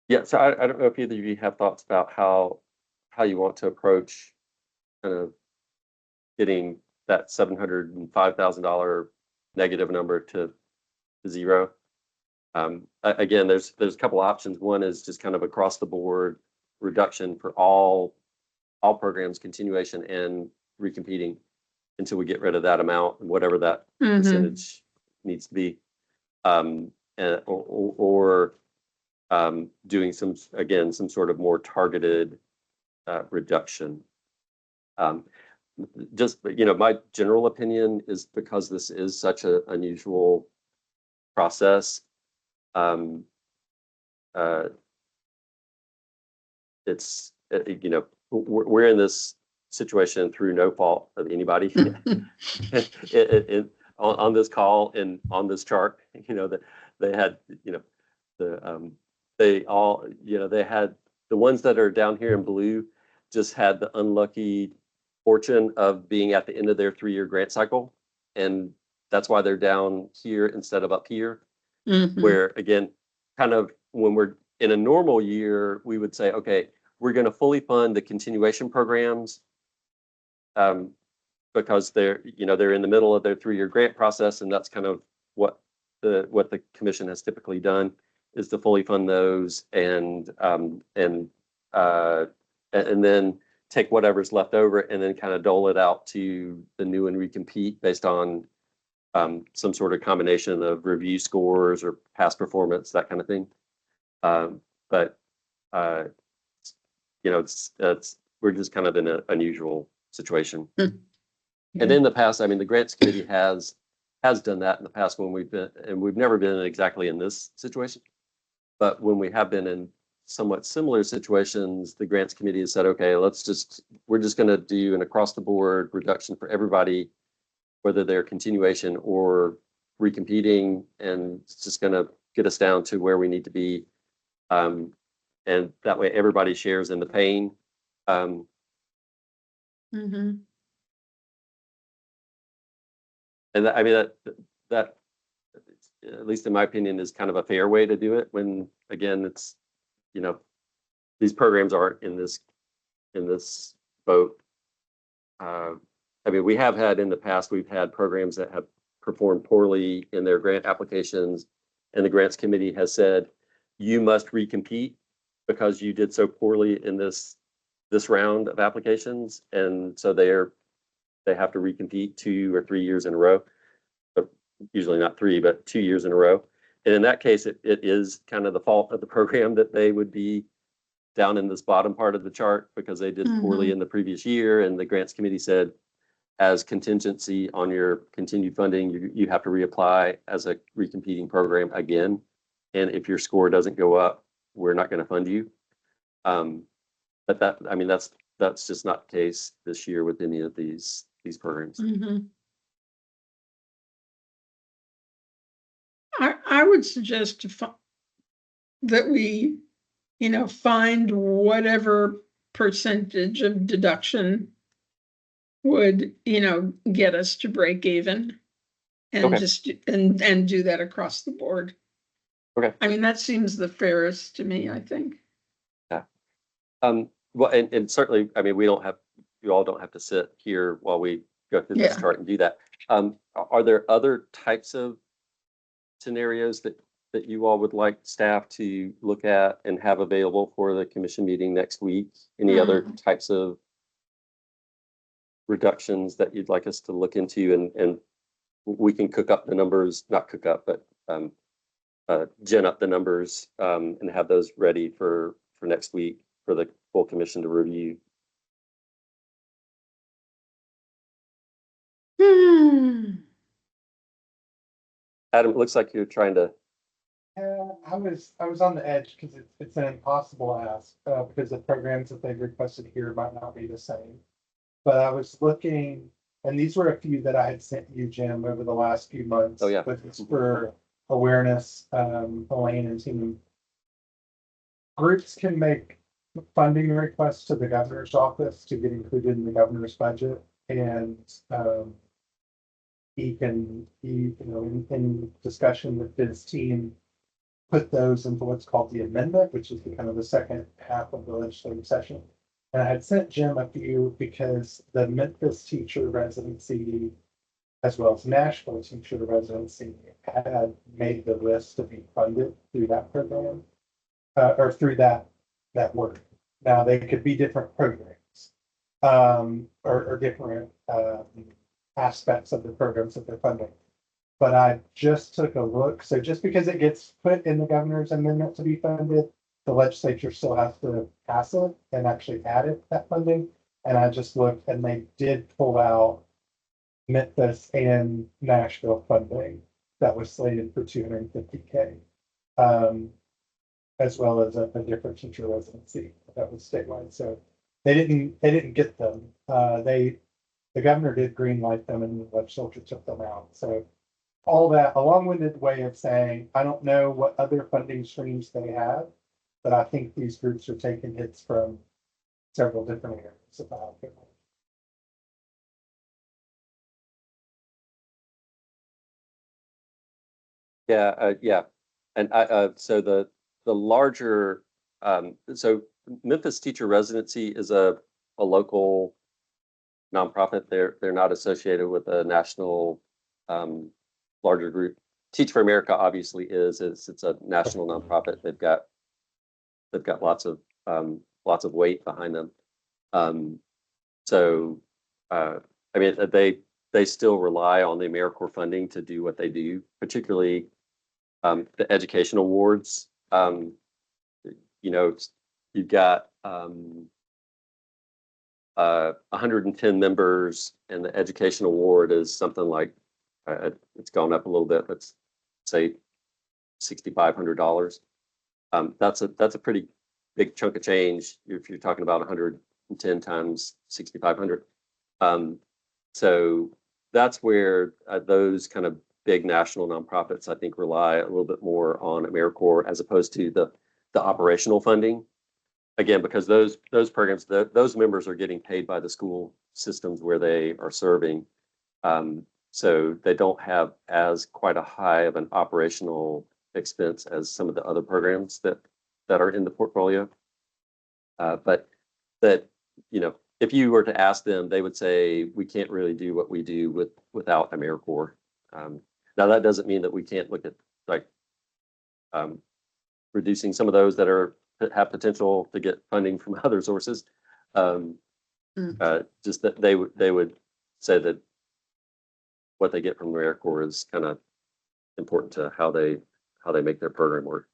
Yeah, so I don't know if either of you have thoughts about how you want to approach kind of getting that $705,000 negative number to zero. Again, there's a couple options. One is just kind of across the board reduction for all programs, continuation and recompeting, until we get rid of that amount, whatever that Mhm. percentage needs to be. Or doing some sort of more targeted reduction. Just, my general opinion is, because this is such an unusual process, it's, we're in this situation through no fault of anybody. On this call and on this chart, that they had, they all, they had, the ones that are down here in blue just had the unlucky fortune of being at the end of their 3-year grant cycle. And that's why they're down here instead of up here, Mhm. where, again, kind of when we're in a normal year, we would say, okay, we're going to fully fund the continuation programs, because they're in the middle of their 3-year grant process, and that's kind of what the commission has typically done, is to fully fund those, and then take whatever's left over and then kind of dole it out to the new and recompete based on some sort of combination of review scores or past performance, that kind of thing. But you know, we're just kind of in an unusual situation. And in the past, I mean, the grants committee has done that in the past when we've never been exactly in this situation. But when we have been in somewhat similar situations, the grants committee has said, okay, we're just going to do an across the board reduction for everybody, whether they're continuation or recompeting, and it's just going to get us down to where we need to be. And that way everybody shares in the pain. Mhm. And I mean, that, at least in my opinion, is kind of a fair way to do it when, again, it's, you know, these programs aren't in this boat. I mean, we have had in the past, we've had programs that have performed poorly in their grant applications, and the grants committee has said, you must recompete because you did so poorly in this round of applications. And so they have to recompete 2 or 3 years in a row, but usually not 3, but 2 years in a row. And in that case, it is kind of the fault of the program that they would be down in this bottom part of the chart because they did poorly in the previous year. And the grants committee said, as contingency on your continued funding, you have to reapply as a recompeting program again. And if your score doesn't go up, we're not going to fund you. But that, I mean, that's just not the case this year with any of these programs. Mhm. I would suggest that we, find whatever percentage of deduction would, get us to break even. And Okay. just, and do that across the board. Okay. I mean, that seems the fairest to me, I think. Well, and certainly, I mean, you all don't have to sit here while we go through this Yeah. chart and do that. Are there other types of scenarios that you all would like staff to look at and have available for the commission meeting next week? Any other types of reductions that you'd like us to look into, and we can cook up the numbers, not cook up, but gen up the numbers and have those ready for next week for the full commission to review. Adam, it looks like you're trying to. Yeah, I was on the edge because it's an impossible ask, because the programs that they've requested here might not be the same. But I was looking, and these were a few that I had sent you, Jim, over the last few months. Oh, yeah. But it's for awareness, Elaine and team. Groups can make funding requests to the governor's office to get included in the governor's budget, and he, in discussion with his team, put those into what's called the amendment, which is the kind of the second half of the legislative session. And I had sent Jim a few because the Memphis teacher residency, as well as Nashville teacher residency, had made the list to be funded through that program, or through that work. Now they could be different programs, or different aspects of the programs that they're funding. But I just took a look. So just because it gets put in the governor's amendment to be funded, the legislature still has to pass it and actually add it, that funding. And I just looked, and they did pull out Memphis and Nashville funding that was slated for $250K, as well as a different teacher residency that was statewide. So they didn't get them. The governor did greenlight them, and the legislature took them out. So all that, a long-winded way of saying, I don't know what other funding streams they have, but I think these groups are taking hits from several different areas of the healthcare. Yeah. And so the larger, so Memphis Teacher Residency is a local nonprofit. They're not associated with a national larger group. Teach for America obviously is. It's a national nonprofit. They've got lots of weight behind them. So I mean, they they still rely on the AmeriCorps funding to do what they do, particularly the education awards. You know, you've got 110 members, and the education award is something like it's gone up a little bit. Let's say $6,500. That's a pretty big chunk of change if you're talking about 110 times 6,500. So that's where those kind of big national nonprofits, I think, rely a little bit more on AmeriCorps as opposed to the operational funding. Again, because those programs, those members are getting paid by the school systems where they are serving. So they don't have as quite a high of an operational expense as some of the other programs that are in the portfolio. But that, you know, if you were to ask them, they would say, we can't really do what we do without AmeriCorps. Now, that doesn't mean that we can't look at like reducing some of those that have potential to get funding from other sources. Just that they would say that what they get from AmeriCorps is kind of important to how they make their program work.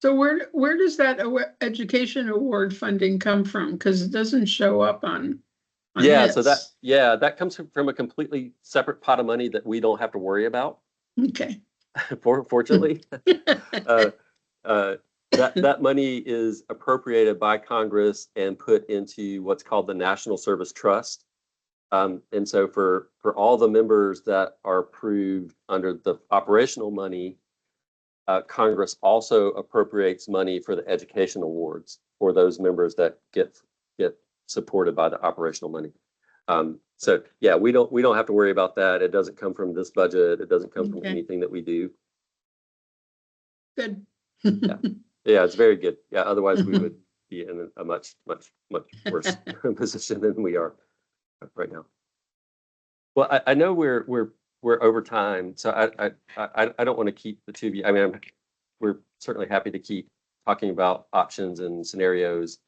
So where does that education award funding come from? Because it doesn't show up on Yeah, so this. that comes from a completely separate pot of money that we don't have to worry about. Okay. Fortunately, that money is appropriated by Congress and put into what's called the National Service Trust. And so for all the members that are approved under the operational money, Congress also appropriates money for the education awards for those members that get supported by the operational money. So yeah, we don't have to worry about that. It doesn't come from this budget. It doesn't come from anything that we do. Good. Yeah, it's very good. Yeah, otherwise we would be in a much worse position than we are right now. Well, I know we're over time, so I don't want to keep the two of you. I mean, we're certainly happy to keep talking about options and scenarios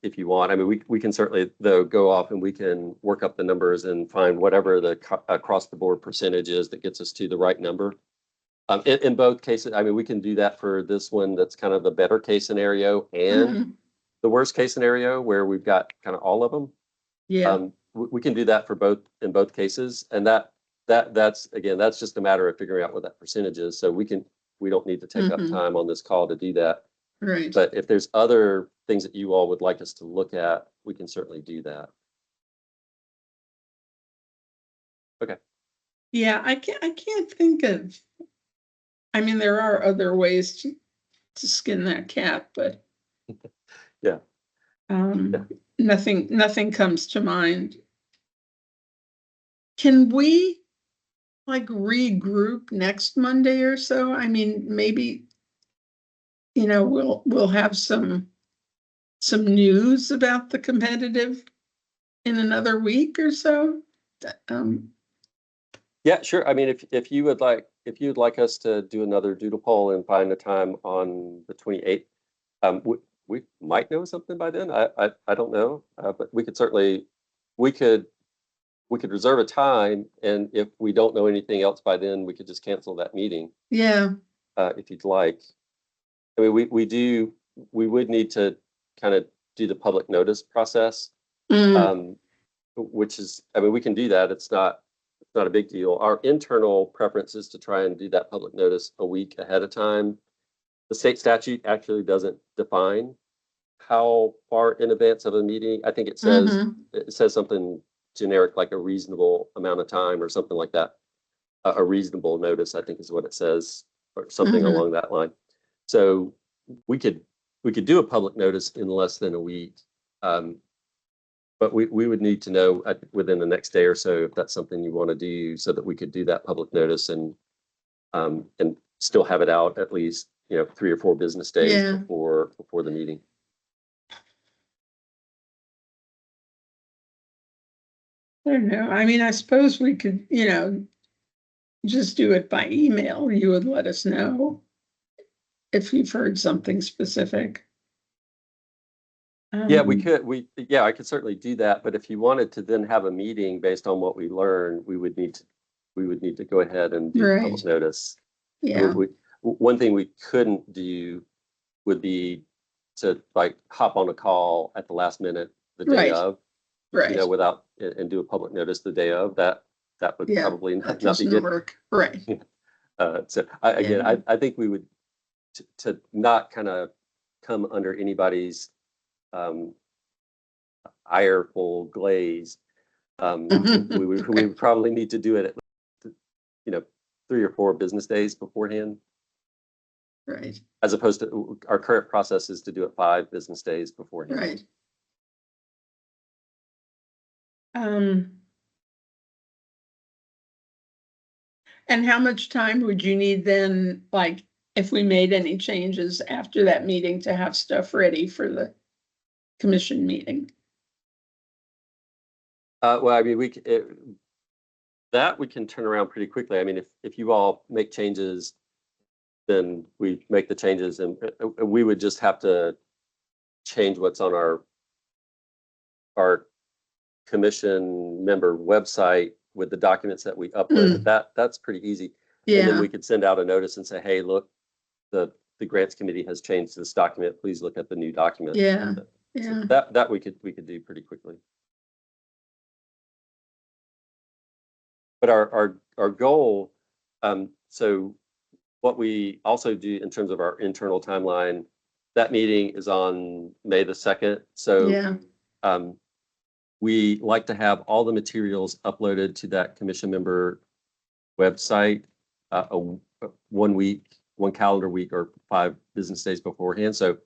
if you want. I mean, we can certainly though go off and we can work up the numbers and find whatever the across the board percentage is that gets us to the right number. In both cases, I mean, we can do that for this one that's kind of the better case scenario and the worst case scenario where we've got kind of all of them. Yeah. We can do that for both in both cases, and that's again, that's just a matter of figuring out what that percentage is. So we don't need to take up time on this call to do that. Right. But if there's other things that you all would like us to look at, we can certainly do that. Okay. Yeah, I can't think of. I mean, there are other ways to skin that cat, but Yeah. Nothing comes to mind. Can we like regroup next Monday or so? I mean, maybe, you know, we'll have some news about the competitive in another week or so. Yeah, sure. I mean, if you would like us to do another doodle poll and find a time on the 28th, we might know something by then. I don't know, but we could certainly we could reserve a time, and if we don't know anything else by then, we could just cancel that meeting. Yeah. If you'd like. I mean, we would need to kind of do the public notice process, which is, I mean, we can do that. It's not a big deal. Our internal preference is to try and do that public notice a week ahead of time. The state statute actually doesn't define how far in advance of a meeting. I think it says something generic like a reasonable amount of time or something like that. A reasonable notice, I think, is what it says, or something along that line. So we could do a public notice in less than a week, but we would need to know within the next day or so if that's something you want to do, so that we could do that public notice and still have it out at least 3 or 4 business days before the meeting. I don't know. I mean, I suppose we could, just do it by email. You would let us know if you've heard something specific. Yeah, we Um, could, yeah, I could certainly do that, but if you wanted to then have a meeting based on what we learned, we would need to go ahead and do Right. public notice. I Yeah, mean, one thing we couldn't do would be to like hop on a call at the last minute, the day Right. of, right. without, and do a public notice the day of, that would Yeah, probably that not be doesn't good. work. Right. So again, Yeah. I think we would, to not kind of come under anybody's um ireful glaze, we would probably need to do it at, you know, 3 or 4 business days beforehand, Right, as opposed to our current process is to do it 5 business days beforehand. right. Um, and how much time would you need then, like, if we made any changes after that meeting to have stuff ready for the commission meeting? Well, I mean, that we can turn around pretty quickly. I mean, if you all make changes, then we make the changes, and we would just have to change what's on our commission member website with the documents that we uploaded. That's pretty easy. And then Yeah, we could send out a notice and say, hey, look, the grants committee has changed this document. Please look at the new document. yeah, So yeah. that we could do pretty quickly. But our goal, so what we also do in terms of our internal timeline, that meeting is on May the 2nd. So Yeah, we like to have all the materials uploaded to that commission member website 1 week, 1 calendar week, or 5 business days beforehand. So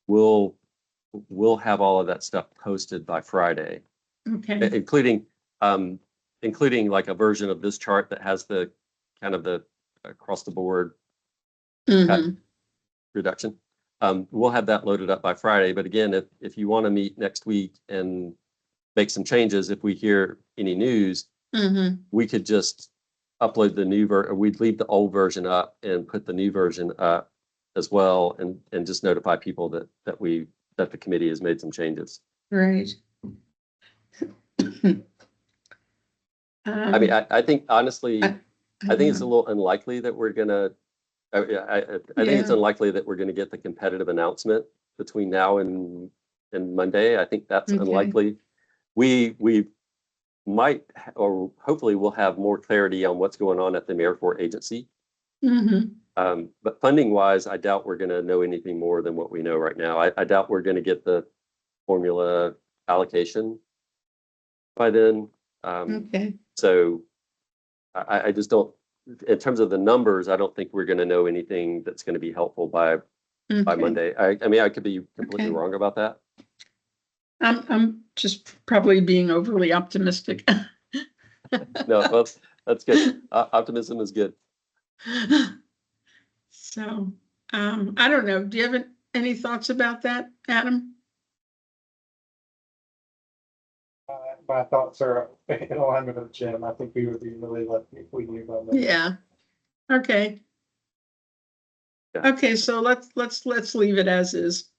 we'll have all of that stuff posted by Friday, okay. including like a version of this chart that has the kind of the across the board Mhm. reduction. We'll have that loaded up by Friday. But again, if you want to meet next week and make some changes, if we hear any news, Mhm. we could just upload the new version, or we'd leave the old version up and put the new version up as well, and just notify people that the committee has made some changes. Right. I mean, I think honestly, I I think it's a little unlikely that we're gonna. I think it's Yeah. unlikely that we're gonna get the competitive announcement between now and Monday. I think that's Okay. unlikely. We might, or hopefully we'll have more clarity on what's going on at the AmeriCorps agency. Mhm. But funding wise, I doubt we're gonna know anything more than what we know right now. I doubt we're gonna get the formula allocation by then. Okay, So I just don't, in terms of the numbers, I don't think we're gonna know anything that's gonna be helpful by okay. Monday. I mean, I could be completely Okay. wrong about that. I'm just probably being overly optimistic. No, well, that's good. Optimism is good. So, I don't know. Do you have any thoughts about that, Adam? My thoughts are in alignment with Jim. I think we would be really lucky if we knew about that. Yeah. Okay. Yeah. Okay, so let's leave it as is.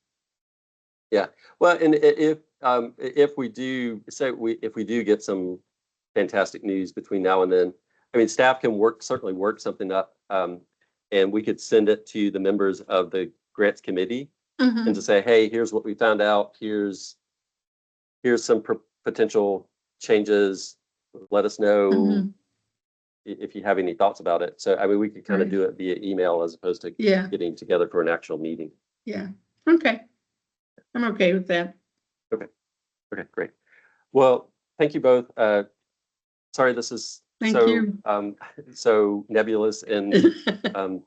Well, and if we do, if we do get some fantastic news between now and then, I mean, staff can certainly work something up, and we could send it to the members of the grants committee and Mhm. to say, hey, here's what we found out. Here's some potential changes. Let us know Mhm. if you have any thoughts about it. So, I mean, we could kind of Right. do it via email as opposed to Yeah, getting together for an actual meeting. yeah. Okay. I'm okay with that. Okay, great. Well, thank you both. Sorry, this is Thank so you. so nebulous and um,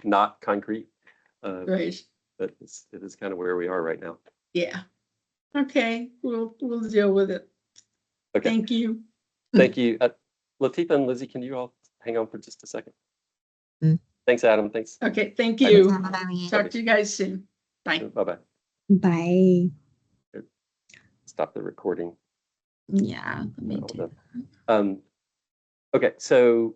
not concrete, Right. but it is kind of where we are right now. Yeah. Okay, we'll deal with it. Okay, Thank you. thank you. Latifah and Lizzie, can you all hang on for just a second? Mm. Thanks, Adam. Thanks. Okay, thank Bye. you. Bye. Talk to you guys soon. Bye. Bye-bye. Bye. Stop the recording. Yeah, let me All do done. that. Okay, so